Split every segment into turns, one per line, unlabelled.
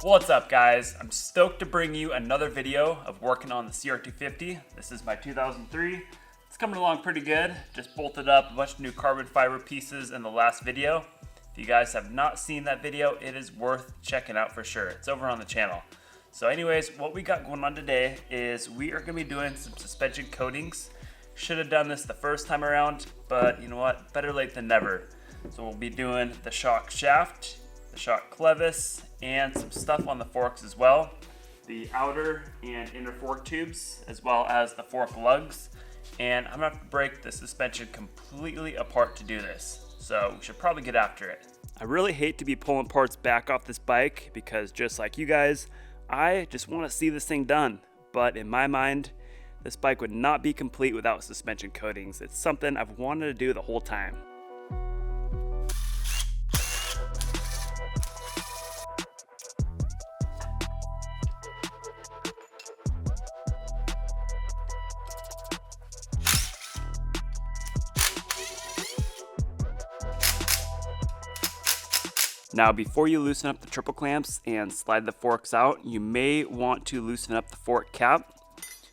What's up guys? I'm stoked to bring you another video of working on the CR250. This is my 2003. It's coming along pretty good. Just bolted up a bunch of new carbon fiber pieces in the last video. If you guys have not seen that video, it is worth checking out for sure. It's over on the channel. So anyways, what we got going on today is we are gonna be doing some suspension coatings. Should have done this the first time around, but you know what? Better late than never. So we'll be doing the shock shaft, the shock clevis, and some stuff on the forks as well. The outer and inner fork tubes, as well as the fork lugs. And I'm gonna have to break the suspension completely apart to do this. So we should probably get after it. I really hate to be pulling parts back off this bike because just like you guys, I just wanna see this thing done. But in my mind, this bike would not be complete without suspension coatings. It's something I've wanted to do the whole time. Now, before you loosen up the triple clamps and slide the forks out, you may want to loosen up the fork cap.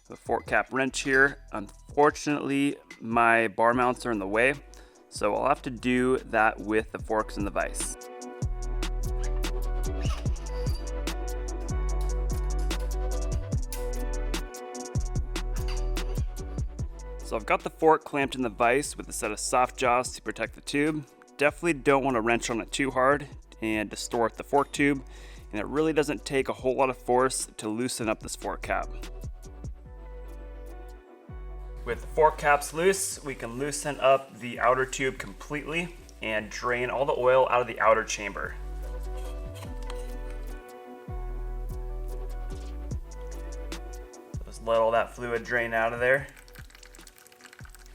The fork cap wrench here. Unfortunately, my bar mounts are in the way, so I'll have to do that with the forks in the vise. So I've got the fork clamped in the vise with a set of soft jaws to protect the tube. Definitely don't want to wrench on it too hard and distort the fork tube, and it really doesn't take a whole lot of force to loosen up this fork cap. With the fork caps loose, we can loosen up the outer tube completely and drain all the oil out of the outer chamber. Just let all that fluid drain out of there.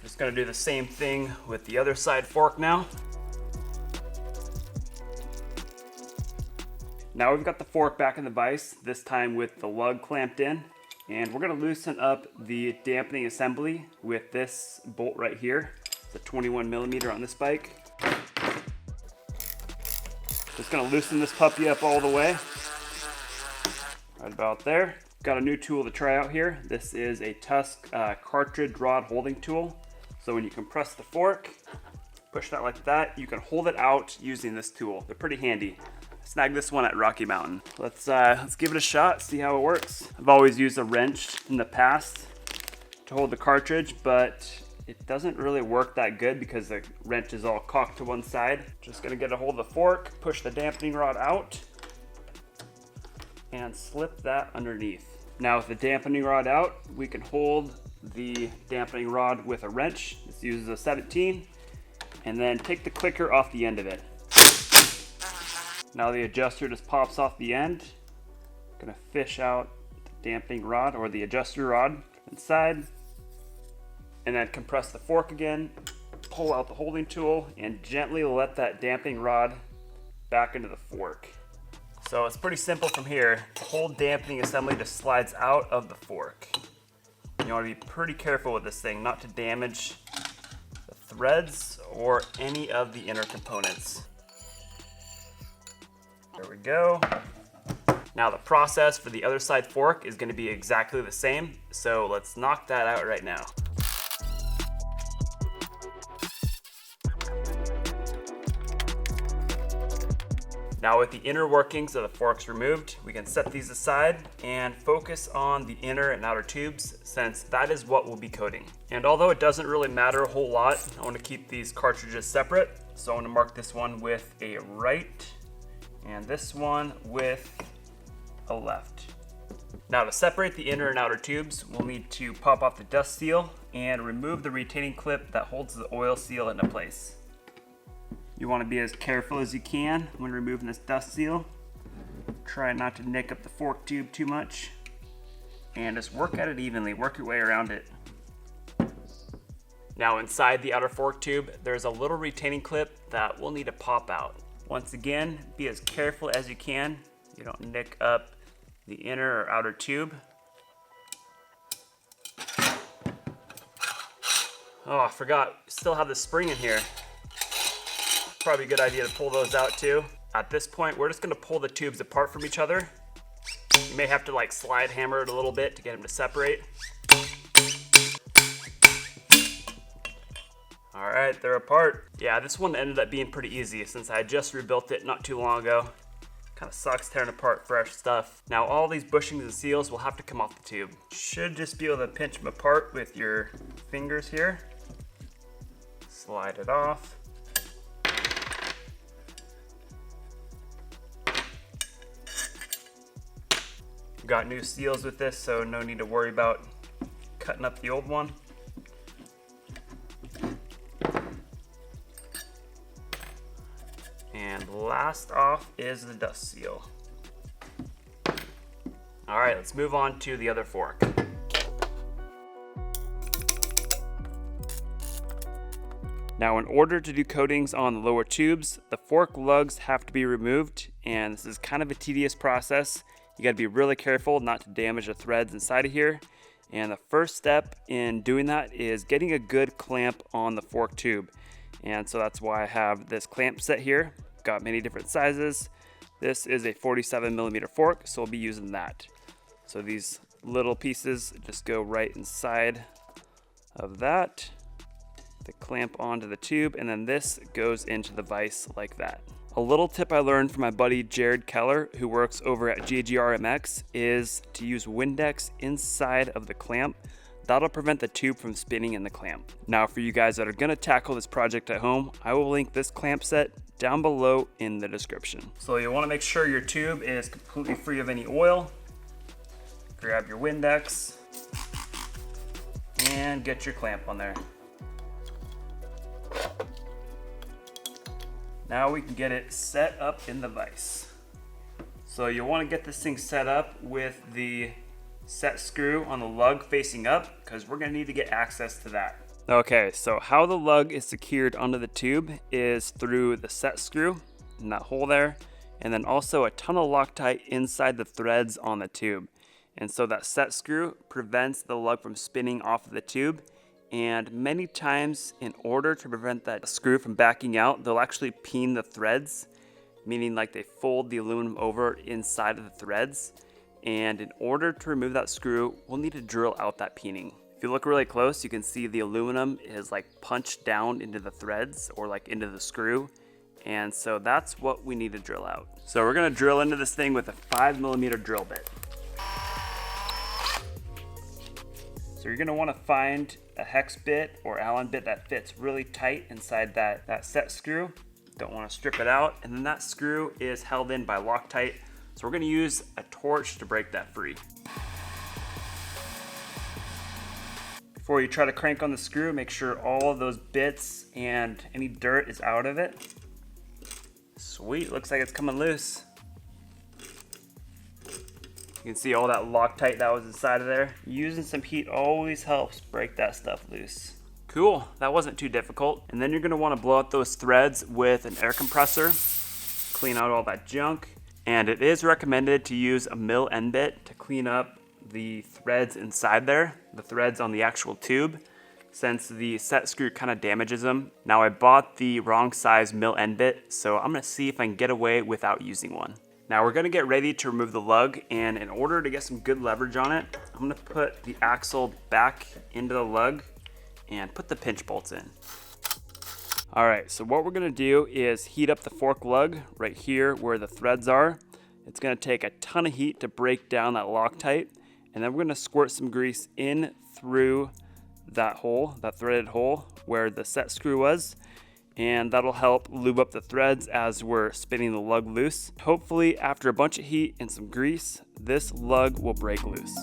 Just gonna do the same thing with the other side fork now. Now we've got the fork back in the vise, this time with the lug clamped in, and we're gonna loosen up the dampening assembly with this bolt right here. It's a 21mm on this bike. Just gonna loosen this puppy up all the way, right about there. Got a new tool to try out here. This is a Tusk cartridge rod holding tool. So when you compress the fork, push that like that, you can hold it out using this tool. They're pretty handy. Snagged this one at Rocky Mountain. Let's give it a shot, see how it works. I've always used a wrench in the past to hold the cartridge, but it doesn't really work that good because the wrench is all cocked to one side. Just gonna get a hold of the fork, push the dampening rod out, and slip that underneath. Now with the dampening rod out, we can hold the dampening rod with a wrench. This uses a 17, and then take the clicker off the end of it. Now the adjuster just pops off the end. Gonna fish out the dampening rod or the adjuster rod inside, and then compress the fork again, pull out the holding tool, and gently let that dampening rod back into the fork. So it's pretty simple from here. The whole dampening assembly just slides out of the fork. You want to be pretty careful with this thing not to damage the threads or any of the inner components. There we go. Now the process for the other side fork is going to be exactly the same, so let's knock that out right now. Now with the inner workings of the forks removed, we can set these aside and focus on the inner and outer tubes, since that is what we'll be coating. And although it doesn't really matter a whole lot, I want to keep these cartridges separate. So I want to mark this one with a right and this one with a left. Now to separate the inner and outer tubes, we'll need to pop off the dust seal and remove the retaining clip that holds the oil seal into place. You want to be as careful as you can when removing this dust seal. Try not to nick up the fork tube too much, and just work at it evenly, work your way around it. Now inside the outer fork tube, there's a little retaining clip that will need to pop out. Once again, be as careful as you can. You don't nick up the inner or outer tube. Oh, I forgot, still have the spring in here. Probably a good idea to pull those out too. At this point, we're just gonna pull the tubes apart from each other. You may have to like slide hammer it a little bit to get them to separate. All right, they're apart. Yeah, this one ended up being pretty easy since I just rebuilt it not too long ago. Kind of sucks tearing apart fresh stuff. Now all these bushings and seals will have to come off the tube. Should just be able to pinch them apart with your fingers here. Slide it off. Got new seals with this, so no need to worry about cutting up the old one. And last off is the dust seal. All right, let's move on to the other fork. Now, in order to do coatings on the lower tubes, the fork lugs have to be removed, and this is kind of a tedious process. You gotta be really careful not to damage the threads inside of here. And the first step in doing that is getting a good clamp on the fork tube. And so that's why I have this clamp set here. Got many different sizes. This is a 47mm fork, so we'll be using that. So these little pieces just go right inside of that. The clamp onto the tube, and then this goes into the vise like that. A little tip I learned from my buddy Jared Keller, who works over at GGRMX, is to use Windex inside of the clamp. That'll prevent the tube from spinning in the clamp. Now for you guys that are gonna tackle this project at home, I will link this clamp set down below in the description. So you wanna make sure your tube is completely free of any oil. Grab your Windex and get your clamp on there. Now we can get it set up in the vise. So you'll want to get this thing set up with the set screw on the lug facing up, because we're going to need to get access to that. Okay, so how the lug is secured onto the tube is through the set screw in that hole there, and then also a ton of Loctite inside the threads on the tube. And so that set screw prevents the lug from spinning off of the tube. And many times, in order to prevent that screw from backing out, they'll actually peen the threads, meaning like they fold the aluminum over inside of the threads. And in order to remove that screw, we'll need to drill out that peening. If you look really close, you can see the aluminum is like punched down into the threads or like into the screw. And so that's what we need to drill out. So we're gonna drill into this thing with a 5mm drill bit. So you're gonna wanna find a hex bit or Allen bit that fits really tight inside that set screw. Don't wanna strip it out. And then that screw is held in by Loctite. So we're gonna use a torch to break that free. Before you try to crank on the screw, make sure all of those bits and any dirt is out of it. Sweet, looks like it's coming loose. You can see all that Loctite that was inside of there. Using some heat always helps break that stuff loose. Cool, that wasn't too difficult. And then you're gonna wanna blow out those threads with an air compressor, clean out all that junk. And it is recommended to use a mill end bit to clean up the threads inside there, the threads on the actual tube, since the set screw kind of damages them. Now I bought the wrong size mill end bit, so I'm gonna see if I can get away without using one. Now we're gonna get ready to remove the lug, and in order to get some good leverage on it, I'm gonna put the axle back into the lug and put the pinch bolts in. All right, so what we're gonna do is heat up the fork lug right here where the threads are. It's gonna take a ton of heat to break down that Loctite, and then we're gonna squirt some grease in through that hole, that threaded hole where the set screw was, and that'll help lube up the threads as we're spinning the lug loose. Hopefully, after a bunch of heat and some grease, this lug will break loose.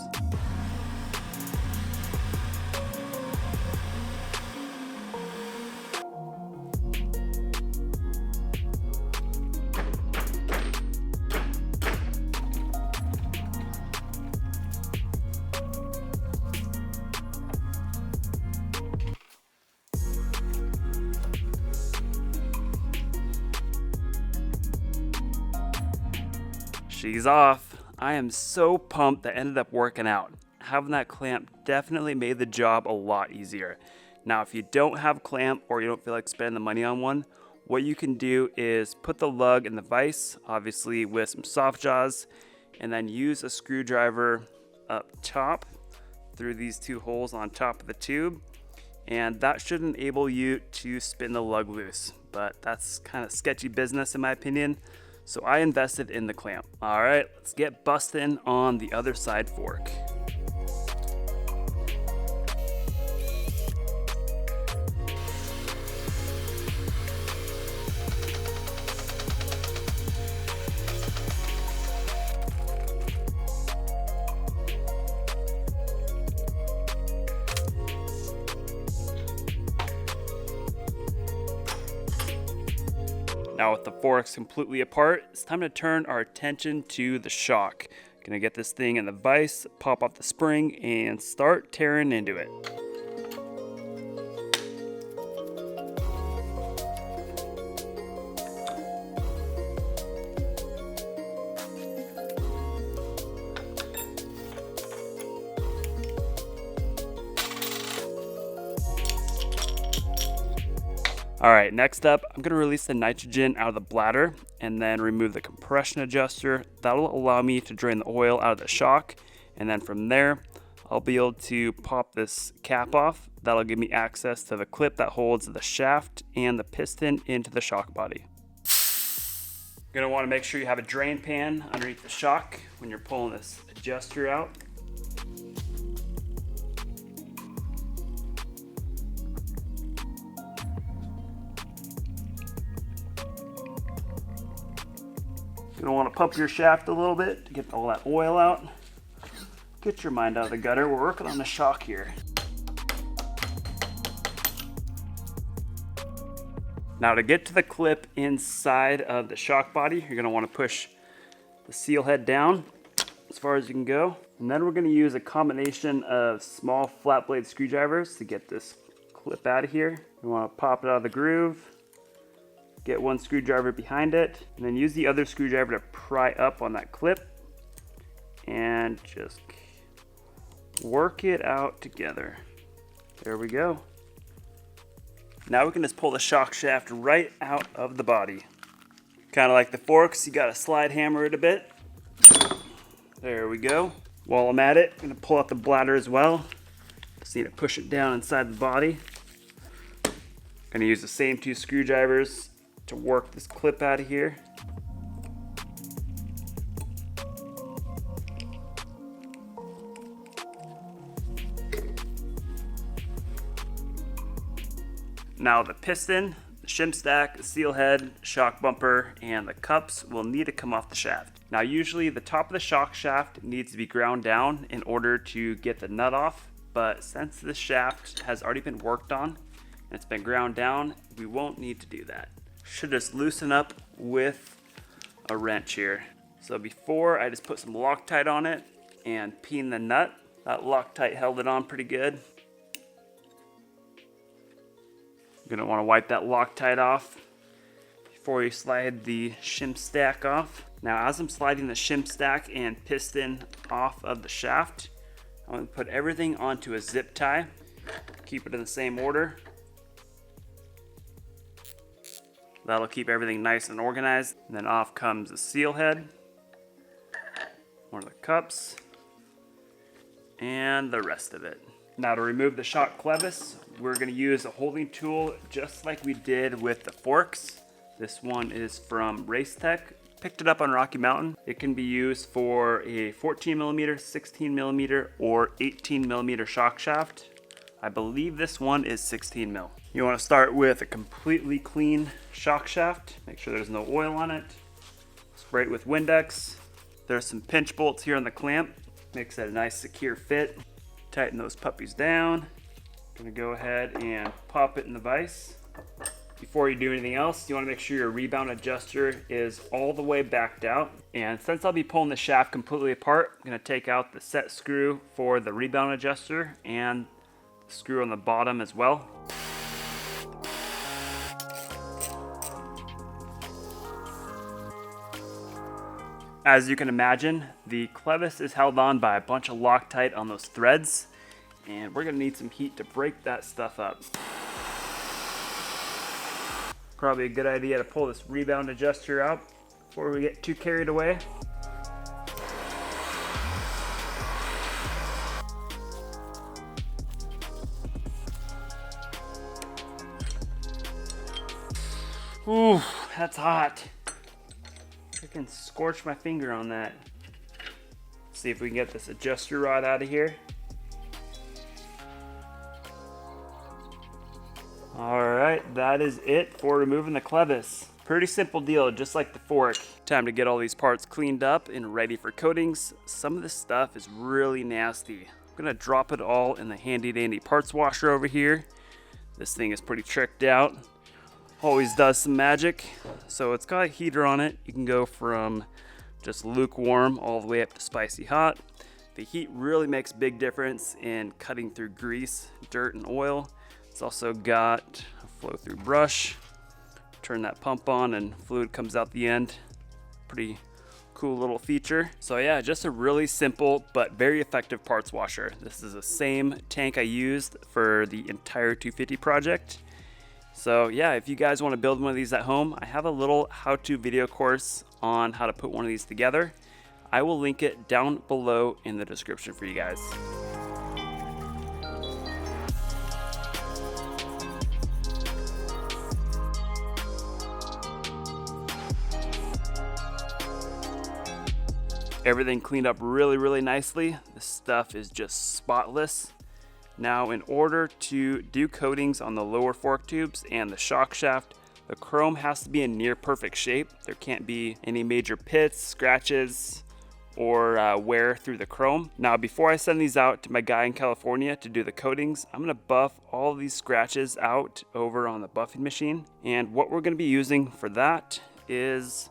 She's off. I am so pumped that ended up working out. Having that clamp definitely made the job a lot easier. Now, if you don't have a clamp or you don't feel like spending the money on one, what you can do is put the lug in the vise, obviously with some soft jaws, and then use a screwdriver up top through these two holes on top of the tube, and that should enable you to spin the lug loose. But that's kind of sketchy business in my opinion, so I invested in the clamp. All right, let's get busting on the other side fork. Now with the forks completely apart, it's time to turn our attention to the shock. Gonna get this thing in the vise, pop off the spring, and start tearing into it. All right, next up, I'm gonna release the nitrogen out of the bladder and then remove the compression adjuster. That'll allow me to drain the oil out of the shock. And then from there, I'll be able to pop this cap off. That'll give me access to the clip that holds the shaft and the piston into the shock body. You're gonna wanna make sure you have a drain pan underneath the shock when you're pulling this adjuster out. You're gonna want to pump your shaft a little bit to get all that oil out. Get your mind out of the gutter. We're working on the shock here. Now to get to the clip inside of the shock body, you're gonna want to push the seal head down as far as you can go. And then we're gonna use a combination of small flat blade screwdrivers to get this clip out of here. You wanna pop it out of the groove. Get one screwdriver behind it, and then use the other screwdriver to pry up on that clip and just work it out together. There we go. Now we can just pull the shock shaft right out of the body. Kind of like the forks, you gotta slide hammer it a bit. There we go. While I'm at it, I'm gonna pull out the bladder as well. Just need to push it down inside the body. Gonna use the same two screwdrivers to work this clip out of here. Now the piston, the shim stack, the seal head, shock bumper, and the cups will need to come off the shaft. Now usually the top of the shock shaft needs to be ground down in order to get the nut off, but since this shaft has already been worked on and it's been ground down, we won't need to do that. Should just loosen up with a wrench here. So before, I just put some Loctite on it and peen the nut. That Loctite held it on pretty good. You're gonna wanna wipe that Loctite off before you slide the shim stack off. Now as I'm sliding the shim stack and piston off of the shaft, I'm gonna put everything onto a zip tie. Keep it in the same order. That'll keep everything nice and organized. And then off comes the seal head, one of the cups, and the rest of it. Now to remove the shock clevis, we're gonna use a holding tool just like we did with the forks. This one is from Race Tech. Picked it up on Rocky Mountain. It can be used for a 14mm, 16mm, or 18mm shock shaft. I believe this one is 16mm. You want to start with a completely clean shock shaft. Make sure there's no oil on it. Spray it with Windex. There's some pinch bolts here on the clamp. Makes it a nice secure fit. Tighten those puppies down. Gonna go ahead and pop it in the vise. Before you do anything else, you want to make sure your rebound adjuster is all the way backed out. And since I'll be pulling the shaft completely apart, I'm gonna take out the set screw for the rebound adjuster and the screw on the bottom as well. As you can imagine, the clevis is held on by a bunch of Loctite on those threads, and we're gonna need some heat to break that stuff up. Probably a good idea to pull this rebound adjuster out before we get too carried away. Ooh, that's hot. Freaking scorched my finger on that. Let's see if we can get this adjuster rod out of here. Alright, that is it for removing the clevis. Pretty simple deal, just like the fork. Time to get all these parts cleaned up and ready for coatings. Some of this stuff is really nasty. I'm gonna drop it all in the handy dandy parts washer over here. This thing is pretty tricked out. Always does some magic. So it's got a heater on it. You can go from just lukewarm all the way up to spicy hot. The heat really makes a big difference in cutting through grease, dirt, and oil. It's also got a flow through brush. Turn that pump on and fluid comes out the end. Pretty cool little feature. So yeah, just a really simple but very effective parts washer. This is the same tank I used for the entire 250 project. So yeah, if you guys want to build one of these at home, I have a little how-to video course on how to put one of these together. I will link it down below in the description for you guys. Everything cleaned up really nicely. This stuff is just spotless. Now, in order to do coatings on the lower fork tubes and the shock shaft, the chrome has to be in near perfect shape. There can't be any major pits, scratches, or wear through the chrome. Now, before I send these out to my guy in California to do the coatings, I'm gonna buff all these scratches out over on the buffing machine. And what we're gonna be using for that is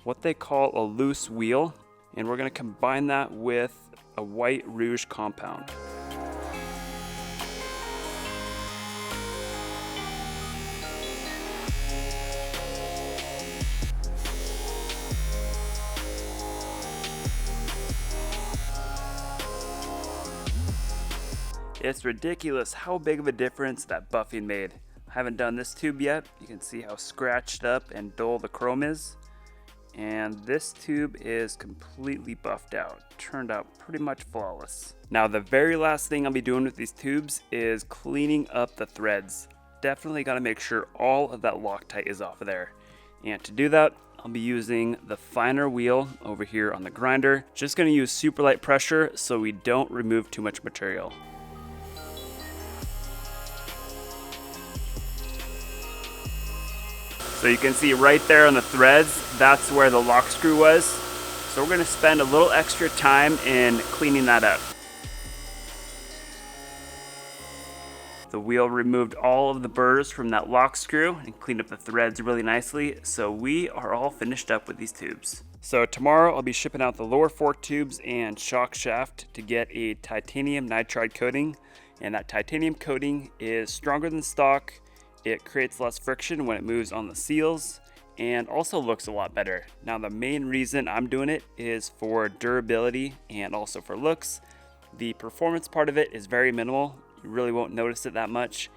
what they call a loose wheel. And we're gonna combine that with a white rouge compound. It's ridiculous how big of a difference that buffing made. I haven't done this tube yet. You can see how scratched up and dull the chrome is. And this tube is completely buffed out. Turned out pretty much flawless. Now the very last thing I'll be doing with these tubes is cleaning up the threads. Definitely gotta make sure all of that Loctite is off of there. And to do that, I'll be using the finer wheel over here on the grinder. Just gonna use super light pressure so we don't remove too much material. So you can see right there on the threads, that's where the lock screw was. So we're gonna spend a little extra time in cleaning that up. The wheel removed all of the burrs from that lock screw and cleaned up the threads really nicely. So we are all finished up with these tubes. So tomorrow I'll be shipping out the lower fork tubes and shock shaft to get a titanium nitride coating. And that titanium coating is stronger than stock. It creates less friction when it moves on the seals and also looks a lot better. Now the main reason I'm doing it is for durability and also for looks. The performance part of it is very minimal. You really won't notice it that much.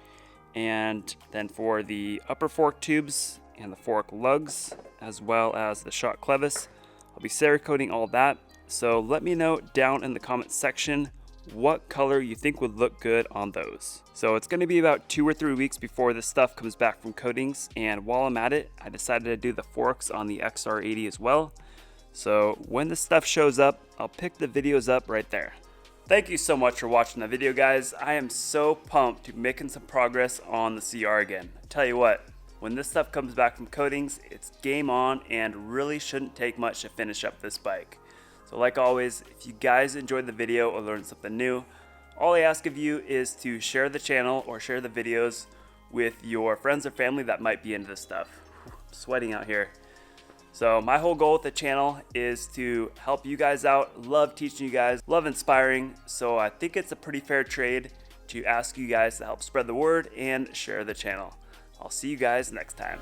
And then for the upper fork tubes and the fork lugs, as well as the shock clevis, I'll be Cerakoting all that. So let me know down in the comments section what color you think would look good on those. So it's going to be about 2 or 3 weeks before this stuff comes back from coatings, and while I'm at it, I decided to do the forks on the XR80 as well. So when this stuff shows up, I'll pick the videos up right there. Thank you so much for watching the video, guys. I am so pumped to be making some progress on the CR again. I tell you what, when this stuff comes back from coatings, it's game on and really shouldn't take much to finish up this bike. So like always, if you guys enjoyed the video or learned something new, all I ask of you is to share the channel or share the videos with your friends or family that might be into this stuff. I'm sweating out here. So my whole goal with the channel is to help you guys out, love teaching you guys, love inspiring. So I think it's a pretty fair trade to ask you guys to help spread the word and share the channel. I'll see you guys next time.